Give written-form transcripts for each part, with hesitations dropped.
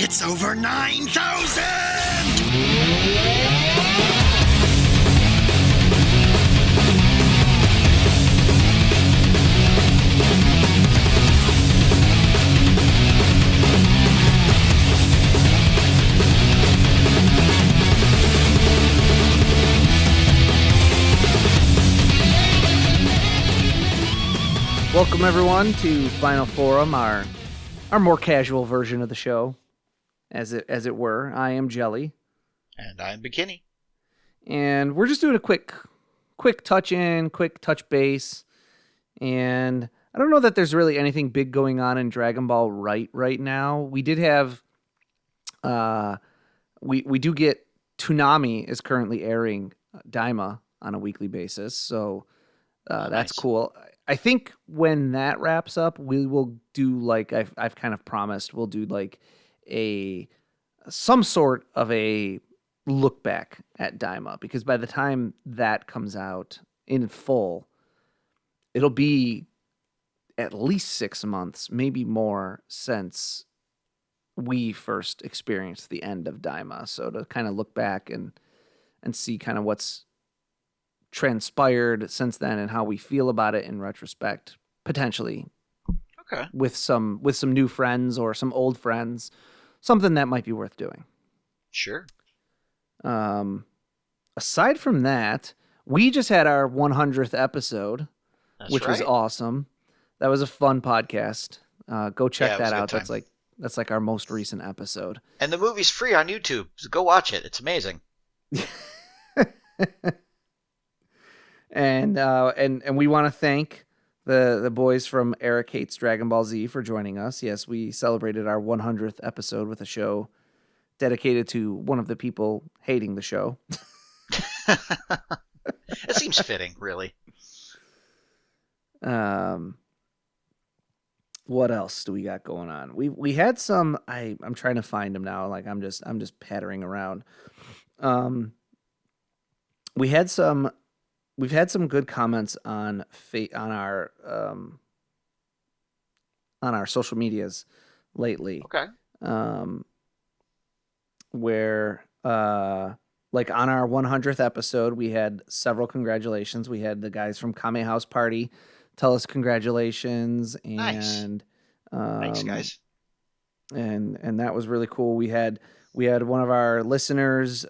It's over 9,000! Welcome everyone to Final Forum, our more casual version of the show, as it were. I am Jelly, and I'm Bekinney, and we're just doing a quick touch in, quick touch base, and I don't know that there's really anything big going on in Dragon Ball right now. We did have, we do get Toonami is currently airing Daima on a weekly basis, so that's nice. cool. I think when that wraps up, we will do like I've kind of promised. We'll do like some sort of a look back at Daima, because by the time that comes out in full, it'll be at least 6 months, maybe more, since we first experienced the end of Daima. So to kind of look back and see kind of what's transpired since then and how we feel about it in retrospect, potentially. Okay. With some new friends or some old friends, something that might be worth doing. Sure. Aside from that, we just had our 100th episode, which was awesome. That was a fun podcast. Go check that out. That's like our most recent episode. And the movie's free on YouTube, so go watch it. It's amazing. And we want to thank the boys from Eric Hates Dragon Ball Z for joining us. Yes, we celebrated our 100th episode with a show dedicated to one of the people hating the show. It seems fitting, really. What else do we got going on? We had some. I'm trying to find them now. Like I'm just pattering around. We've had some good comments on our social medias lately. Okay. Where like on our 100th episode, we had several congratulations. We had the guys from Kame House Party tell us congratulations, and thanks, guys. And that was really cool. We had one of our listeners,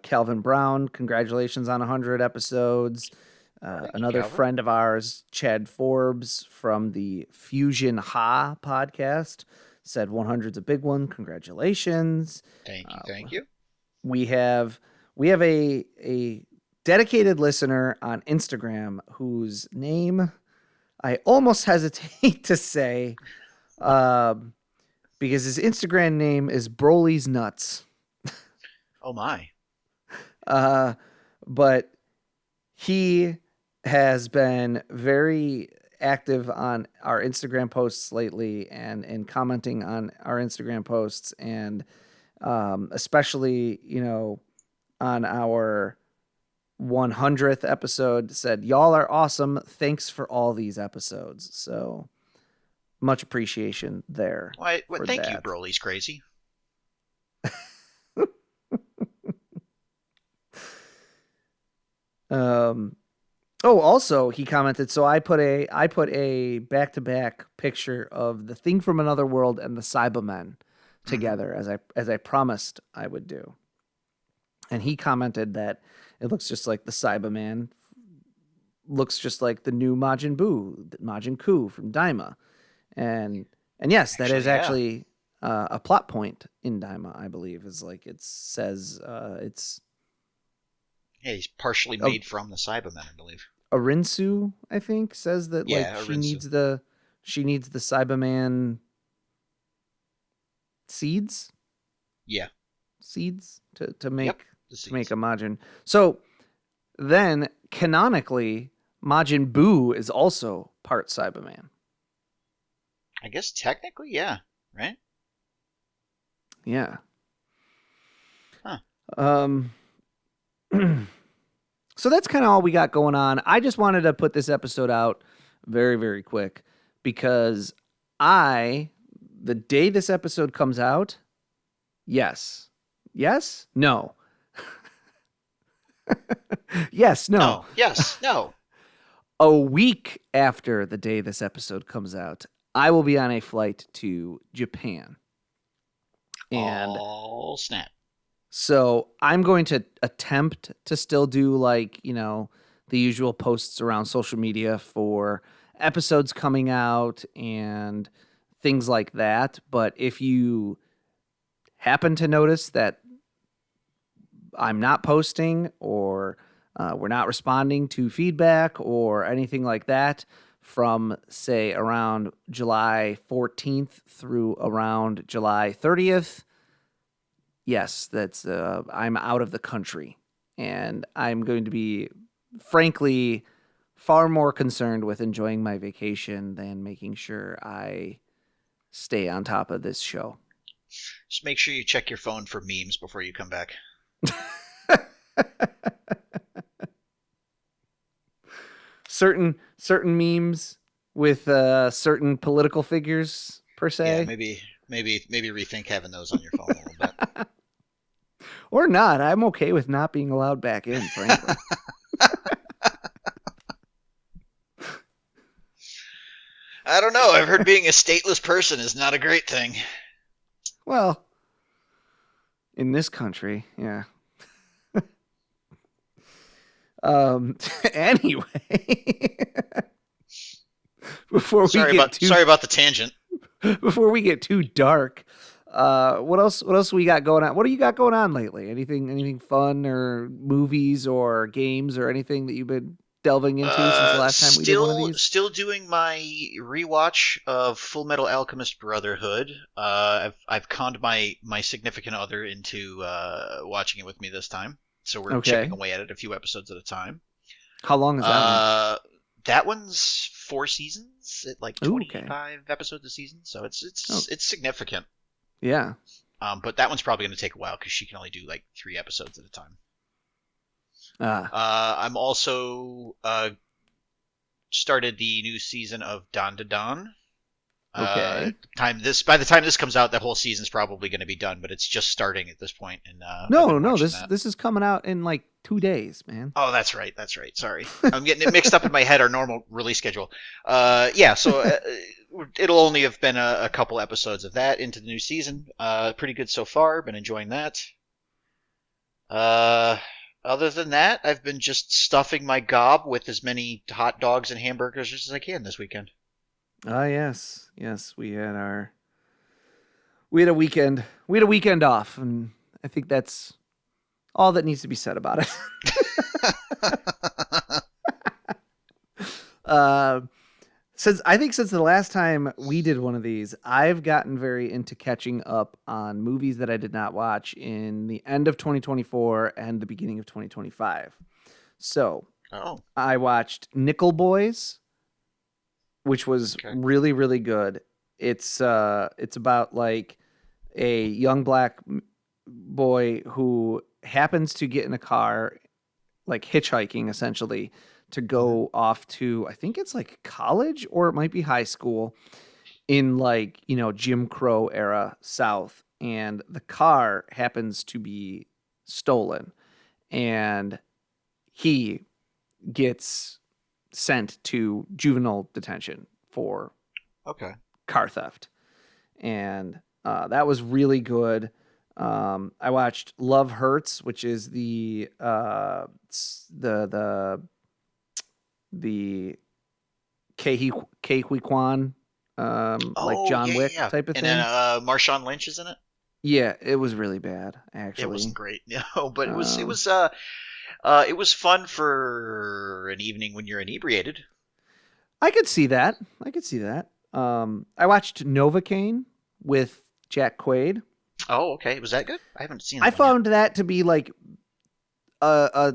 Calvin Brown, congratulations on 100 episodes. Another friend of ours, Chad Forbes from the Fusion Ha podcast, said 100's a big one. Congratulations. Thank you. We have a dedicated listener on Instagram whose name I almost hesitate to say, because his Instagram name is Broly's Nuts. Oh my. But he has been very active on our Instagram posts lately and commenting on our Instagram posts, and especially, on our 100th episode, said, "Y'all are awesome. Thanks for all these episodes." So much appreciation there. Thank you, Broly's crazy. Also he commented, so I put a back-to-back picture of the Thing from Another World and the Cybermen together, as I promised I would do. And he commented that it looks just like the Cyberman looks just like the new Majin Ku from Daima. And yes, that is actually a plot point in Daima, I believe, is like it says it's. Yeah, he's partially made from the Cybermen, I believe. Arinsu, I think, says that she needs the Cyberman seeds. Yeah. Seeds to make a Majin. So then canonically, Majin Buu is also part Cyberman. I guess technically, yeah, right? Yeah. Huh. So that's kind of all we got going on. I just wanted to put this episode out very, very quick because I, the day this episode comes out, yes. Yes? No. Yes, no. No. Yes. No. A week after the day this episode comes out, I will be on a flight to Japan. And oh, snap. so I'm going to attempt to still do like, the usual posts around social media for episodes coming out and things like that. But if you happen to notice that I'm not posting or we're not responding to feedback or anything like that from, say, around July 14th through around July 30th, yes, that's I'm out of the country. And I'm going to be, frankly, far more concerned with enjoying my vacation than making sure I stay on top of this show. Just make sure you check your phone for memes before you come back. certain memes with certain political figures per se. Yeah, maybe rethink having those on your phone a little bit. Or not. I'm okay with not being allowed back in, frankly. I don't know. I've heard being a stateless person is not a great thing. Well, in this country, yeah. Anyway, Sorry about the tangent. Before we get too dark, what else we got going on? What do you got going on lately? Anything fun or movies or games or anything that you've been delving into since the last time we did one of these? Still doing my rewatch of Full Metal Alchemist Brotherhood. I've conned my significant other into watching it with me this time. So we're chipping away at it a few episodes at a time. How long is that one? That one's 4 seasons, at like 25 episodes a season. So it's significant. Yeah. But that one's probably going to take a while because she can only do like 3 episodes at a time. I'm also started the new season of Don to Don. Okay. By the time this comes out, the whole season's probably going to be done, but it's just starting at this point. And no, this is coming out in like 2 days, man. Oh, that's right. Sorry, I'm getting it mixed up in my head. Our normal release schedule. So it'll only have been a couple episodes of that into the new season. Pretty good so far. Been enjoying that. Other than that, I've been just stuffing my gob with as many hot dogs and hamburgers as I can this weekend. Yes, we had a weekend off, and I think that's all that needs to be said about it. Since the last time we did one of these, I've gotten very into catching up on movies that I did not watch in the end of 2024 and the beginning of 2025. So, I watched Nickel Boys, which was really, really good. It's about like a young black boy who happens to get in a car, like hitchhiking essentially, to go off to, I think it's like college or it might be high school in like, Jim Crow era South. And the car happens to be stolen and he gets sent to juvenile detention for car theft. And that was really good. I watched Love Hurts, which is the Ke Huy Quan, like John Wick type of thing. And then Marshawn Lynch is in it. Yeah, it was really bad. Actually, it wasn't great. No, but it was fun for an evening when you're inebriated. I could see that. I watched Novocaine with Jack Quaid. Oh, okay. Was that good? I haven't seen it. I found that to be like a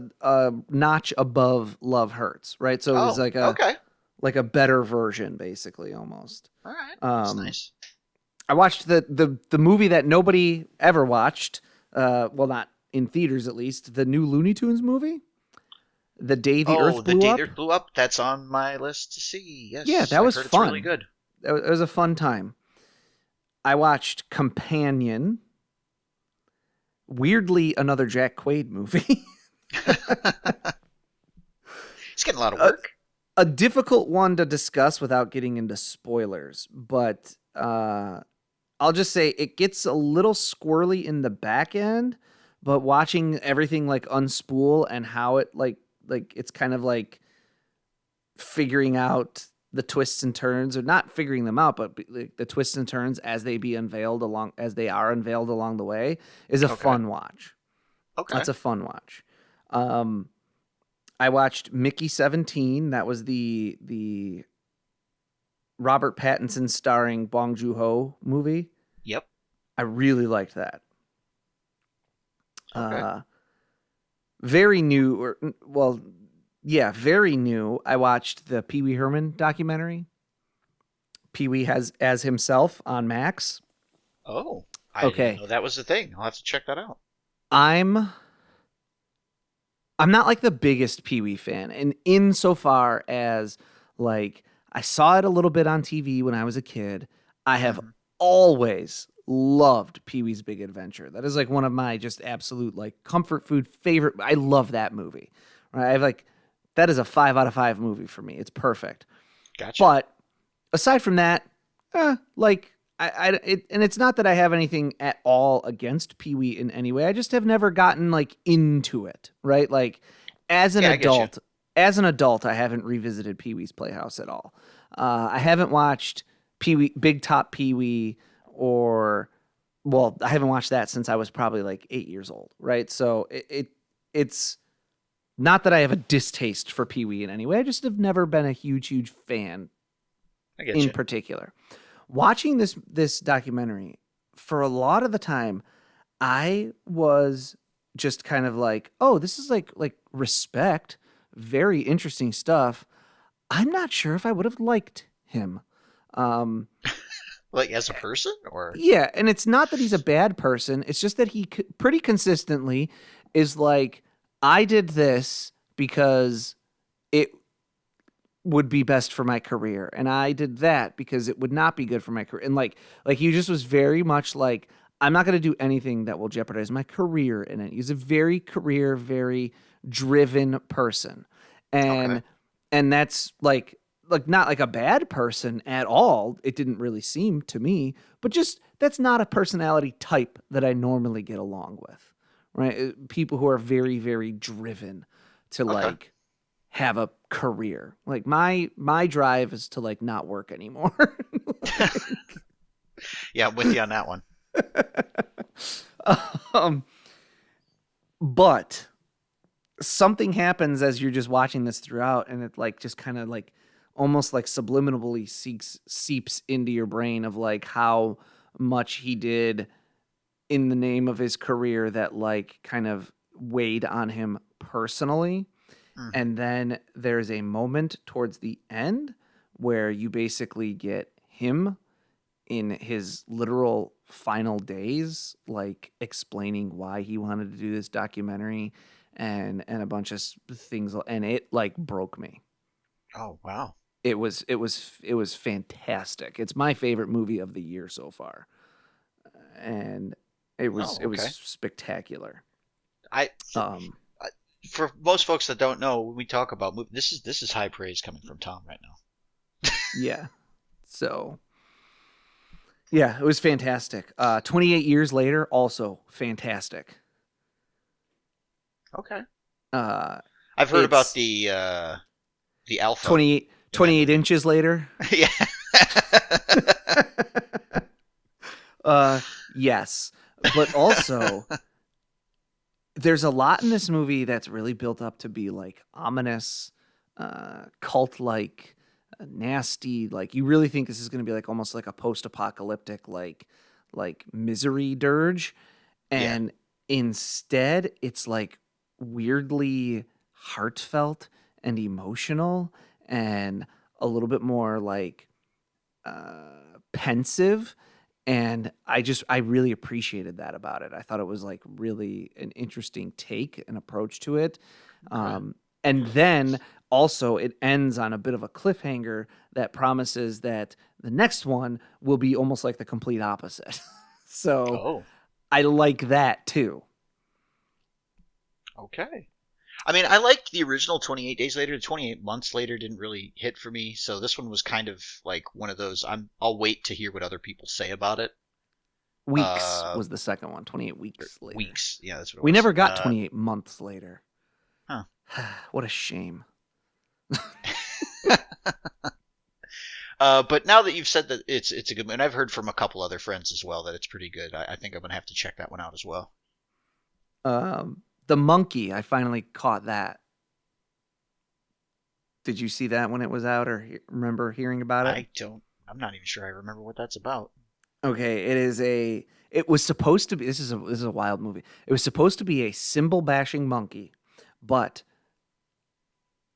notch above Love Hurts, right? So it was like a better version, basically, almost. All right, that's nice. I watched the movie that nobody ever watched. Well, not in theaters, at least. The new Looney Tunes movie, The Day the Earth Blew Up. The Day the Earth Blew Up. That's on my list to see. Yes. Yeah, that was fun. It's really good. It was a fun time. I watched Companion. Weirdly, another Jack Quaid movie. He's getting a lot of a, work. a difficult one to discuss without getting into spoilers, but I'll just say it gets a little squirrely in the back end, but watching everything like unspool and how it like it's kind of like figuring out the twists and turns, or not figuring them out, but like the twists and turns as they are unveiled along the way, is a Okay. fun watch. Okay. That's a fun watch. Um, I watched Mickey 17. That was the Robert Pattinson starring Bong Joon-ho movie. Yep. I really liked that. Okay. Uh, very new, very new. I watched the Pee Wee Herman documentary. Pee Wee has as himself on Max. Oh, I didn't Okay, know that was the thing. I'll have to check that out. I'm I'm not like the biggest Pee Wee fan, and insofar as like I saw it a little bit on TV when I was a kid, I have Hmm. always loved Pee Wee's Big Adventure. That is like one of my just absolute like comfort food favorite. I love that movie. Right? I have like that is a 5 out of 5 movie for me. It's perfect. Gotcha. But aside from that, like and it's not that I have anything at all against Pee Wee in any way. I just have never gotten like into it, right? Like as an Yeah, I get you. adult, as an adult, I haven't revisited Pee Wee's Playhouse at all. I haven't watched Pee Wee, Big Top Pee Wee, or well, I haven't watched that since I was probably like 8 years old, right? So it's not that I have a distaste for Pee Wee in any way. I just have never been a huge fan I get in you. particular. Watching this documentary, for a lot of the time, I was just kind of like, oh, this is like respect, very interesting stuff. I'm not sure if I would have liked him. Um, Like as a person, or yeah, and it's not that he's a bad person. It's just that he pretty consistently is like, I did this because it would be best for my career, and I did that because it would not be good for my career. And like he just was very much like, I'm not going to do anything that will jeopardize my career in it. He's a very career, very driven person. okay, And that's like not like a bad person at all. It didn't really seem to me, but just that's not a personality type that I normally get along with. Right? People who are very driven to okay. like have a career. Like my drive is to like not work anymore. Yeah, I'm with you on that one. um, but something happens as you're just watching this throughout, and it like just kind of like almost like subliminally seeps into your brain of like how much he did in the name of his career that like kind of weighed on him personally. Hmm. And then there's a moment towards the end where you basically get him in his literal final days, like explaining why he wanted to do this documentary and a bunch of things, and it like broke me. Oh wow. It was fantastic. It's my favorite movie of the year so far, and it Oh, was okay. spectacular. I Um, I- for most folks that don't know, when we talk about this is high praise coming from Tom right now. yeah. So yeah, it was fantastic. 28 years later, also fantastic. Okay. Uh, I've heard about it's the alpha 28, in that 28 movie. inches later. Yeah. uh, yes, but also there's a lot in this movie that's really built up to be like ominous, cult like, nasty. Like you really think this is going to be like almost like a post apocalyptic like misery dirge, Yeah. and instead it's like weirdly heartfelt and emotional and a little bit more like pensive, and I really appreciated that about it. I thought it was like really an interesting take and approach to it. Okay. And then also it ends on a bit of a cliffhanger that promises that the next one will be almost like the complete opposite. So Oh, I like that too. okay. I mean, I liked the original 28 Days Later. 28 Months Later didn't really hit for me, so this one was kind of like one of those. I'll wait to hear what other people say about it. Weeks Uh, was the second one, 28 weeks later. Weeks. Yeah, that's what it We was. never got 28 months later. Huh. What a shame. But now that you've said that it's a good movie, and I've heard from a couple other friends as well that it's pretty good. I think I'm gonna have to check that one out as well. The monkey, I finally caught that. Did you see that when it was out or remember hearing about it? I don't. I'm not even sure I remember what that's about. Okay, it was supposed to be this is a wild movie. It was supposed to be a cymbal bashing monkey, but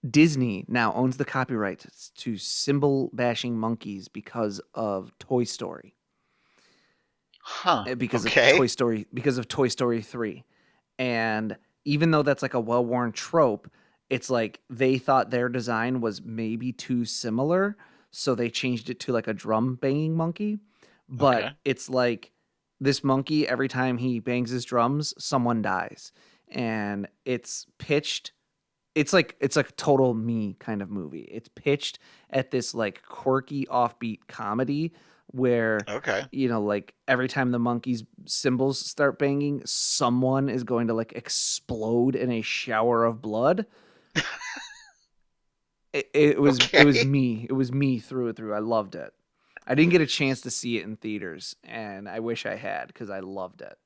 Disney now owns the copyright to cymbal bashing monkeys because of Toy Story. Huh. Because of Okay. Toy Story 3. And even though that's like a well-worn trope, it's like they thought their design was maybe too similar, so they changed it to like a drum banging monkey. But Okay. it's like this monkey, every time he bangs his drums, someone dies. And it's like total me kind of movie. It's pitched at this like quirky offbeat comedy where Okay. like every time the monkey's cymbals start banging, someone is going to like explode in a shower of blood. It was Okay. me. It was me through and through. I loved it. I didn't get a chance to see it in theaters, and I wish I had because I loved it.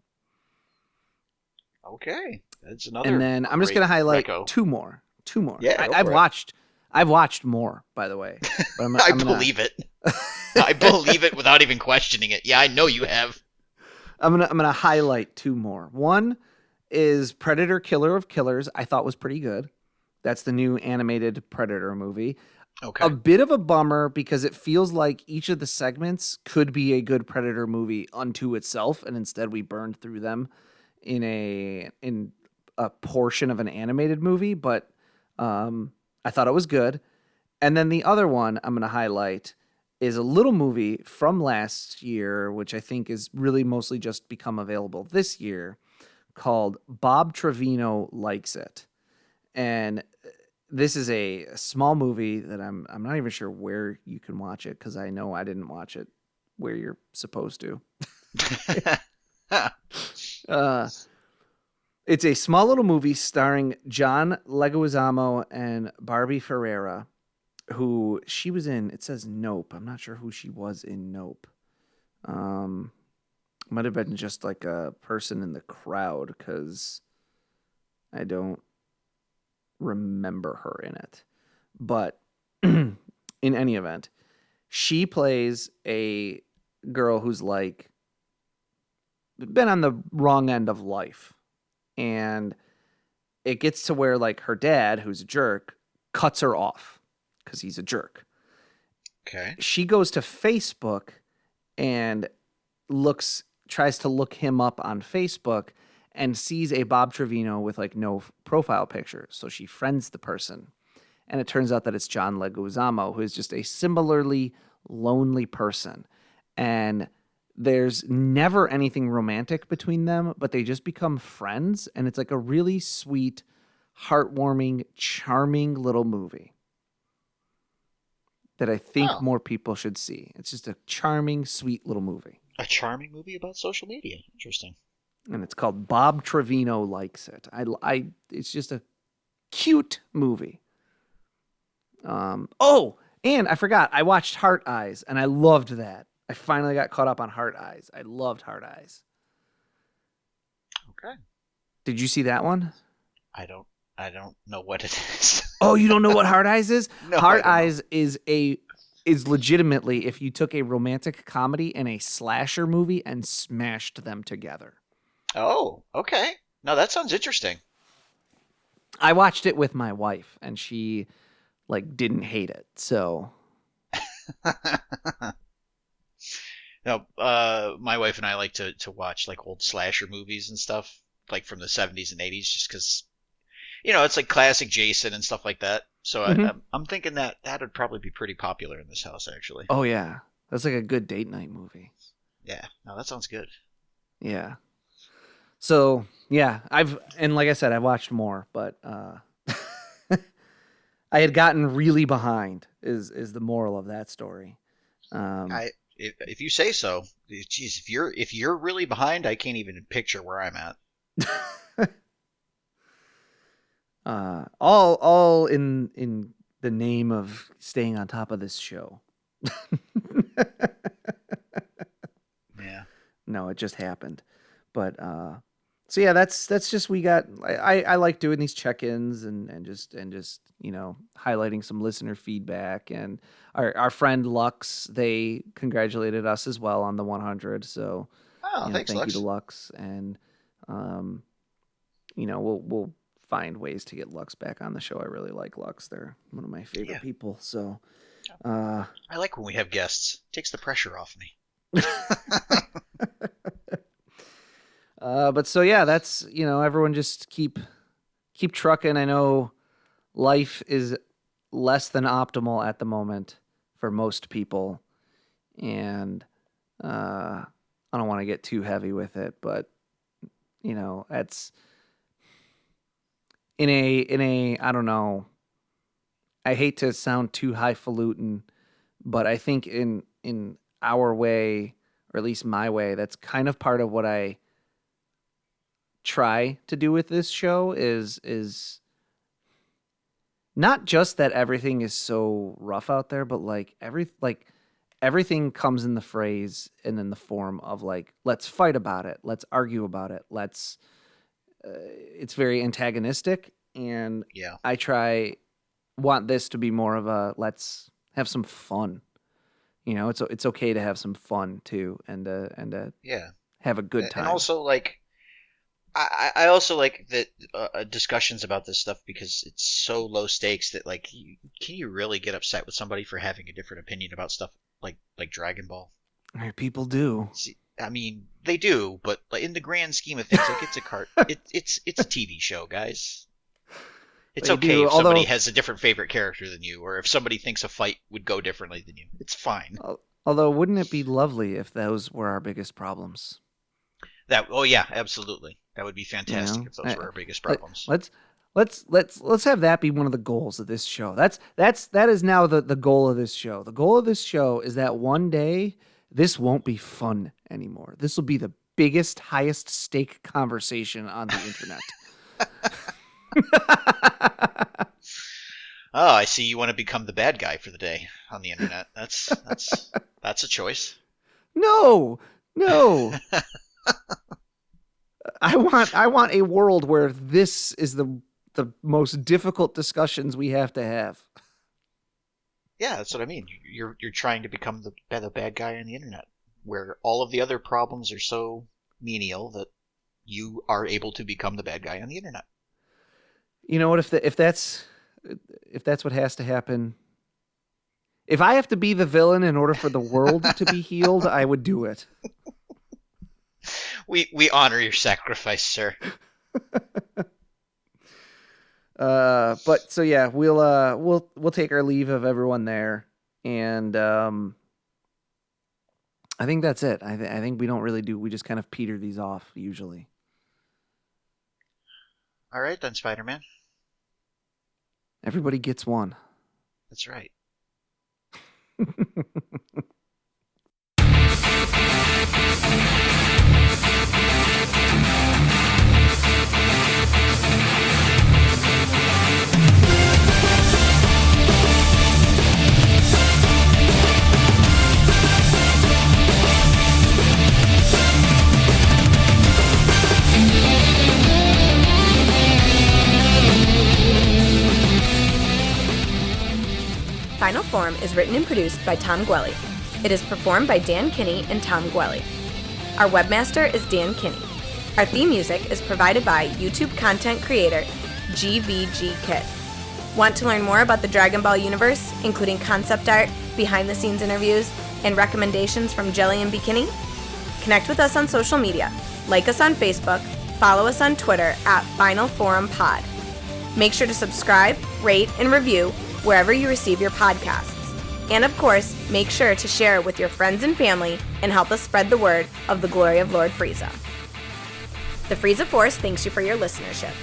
Okay. That's And another then I'm just great gonna highlight reco. two more. Two more. Yeah, go I've for it. watched. I've watched more, by the way, but I'm I I'm gonna believe it. I believe it without even questioning it. Yeah, I know you have. I'm gonna highlight two more. One is Predator: Killer of Killers. I thought was pretty good. That's the new animated Predator movie. A Okay. bit of a bummer because it feels like each of the segments could be a good Predator movie unto itself, and instead we burned through them in a portion of an animated movie. But I thought it was good. And then the other one I'm going to highlight is a little movie from last year, which I think is really mostly just become available this year, called Bob Trevino Likes It. And this is a small movie that I'm not even sure where you can watch it because I know I didn't watch it where you're supposed to. Uh, it's a small little movie starring John Leguizamo and Barbie Ferreira, who she was in. It says Nope. I'm not sure who she was in Nope. Um, Might have been just like a person in the crowd because I don't remember her in it. But in any event, she plays a girl who's like been on the wrong end of life. And it gets to where like her dad, who's a jerk, cuts her off because he's a jerk. Okay. She goes to Facebook and tries to look him up on Facebook and sees a Bob Trevino with like no profile picture. So she friends the person. And it turns out that it's John Leguizamo, who is just a similarly lonely person. And there's never anything romantic between them, but they just become friends. And it's like a really sweet, heartwarming, charming little movie that I think Oh, more people should see. It's just a charming, sweet little movie. a charming movie about social media. Interesting. And it's called Bob Trevino Likes It. It's just a cute movie. And I forgot, I watched Heart Eyes, and I loved that. I finally got caught up on Heart Eyes. I loved Heart Eyes. Okay. Did you see that one? I don't. I don't know what it is. Oh, you don't know what Heart Eyes is? No, I Heart don't know. Eyes is legitimately if you took a romantic comedy and a slasher movie and smashed them together. Oh, okay. No, that sounds interesting. I watched it with my wife, and she like didn't hate it. So No, my wife and I like to watch like old slasher movies and stuff, like from the 70s and 80s, just because it's like classic Jason and stuff like that. So Mm-hmm. I'm thinking that would probably be pretty popular in this house, actually. Oh yeah, that's like a good date night movie. Yeah, no, that sounds good. Yeah. So yeah, and like I said, I've watched more, but I had gotten really behind. Is the moral of that story? Um, If you say so. Geez, if you're really behind, I can't even picture where I'm at. all in the name of staying on top of this show. Yeah. No, it just happened. But so yeah, that's just we got. I like doing these check-ins and just highlighting some listener feedback, and our friend Lux, they congratulated us as well on the 100. So Oh, thanks, thank you to Lux. Lux, and we'll find ways to get Lux back on the show. I really like Lux; they're one of my favorite Yeah, people. So I like when we have guests. Takes the pressure off me. but so yeah, that's everyone just keep trucking. I know life is less than optimal at the moment for most people, and I don't want to get too heavy with it, but that's in a I don't know. I hate to sound too highfalutin, but I think in our way, or at least my way, that's kind of part of what I try to do with this show is not just that everything is so rough out there, but like everything comes in the phrase and in the form of like, let's fight about it, let's argue about it, it's very antagonistic, and Yeah. I want this to be more of a let's have some fun. It's okay to have some fun too, and to Yeah. have a good And time. also, like, I also like that discussions about this stuff because it's so low stakes that, like, can you really get upset with somebody for having a different opinion about stuff like Dragon Ball? People do. See, I mean, they do, but like, in the grand scheme of things, like, it's a TV show, guys. It's They okay do. if somebody Although has a different favorite character than you, or if somebody thinks a fight would go differently than you. It's fine. although wouldn't it be lovely if those were our biggest problems? Oh yeah, absolutely. That would be You fantastic know, if those were our biggest let, problems. let's let's have that be one of the goals of this show. That is now the goal of this show. The goal of this show is that one day this won't be fun anymore. This will be the biggest, highest stake conversation on the internet. Oh, I see you want to become the bad guy for the day on the internet. That's a choice. No, no. I want a world where this is the most difficult discussions we have to have. Yeah, that's what I mean. You're trying to become the bad guy on the internet, where all of the other problems are so menial that you are able to become the bad guy on the internet. You know what? If that's what has to happen, if I have to be the villain in order for the world to be healed, I would do it. We honor your sacrifice, sir. But so yeah, we'll take our leave of everyone there, and I think that's it. I think we don't really do. We just kind of peter these off usually. All right then, Spider-Man. Everybody gets one. That's right. Final Form is written and produced by Tom Gwelly. It is performed by Dan Kinney and Tom Gwelly. Our webmaster is Dan Kinney. Our theme music is provided by YouTube content creator GVG Kit. Want to learn more about the Dragon Ball universe, including concept art, behind-the-scenes interviews, and recommendations from Jelli and Bekinney? Connect with us on social media. Like us on Facebook. Follow us on Twitter @FinalForumPod. Make sure to subscribe, rate, and review wherever you receive your podcasts. And of course, make sure to share it with your friends and family and help us spread the word of the glory of Lord Frieza. The Frieza Force thanks you for your listenership.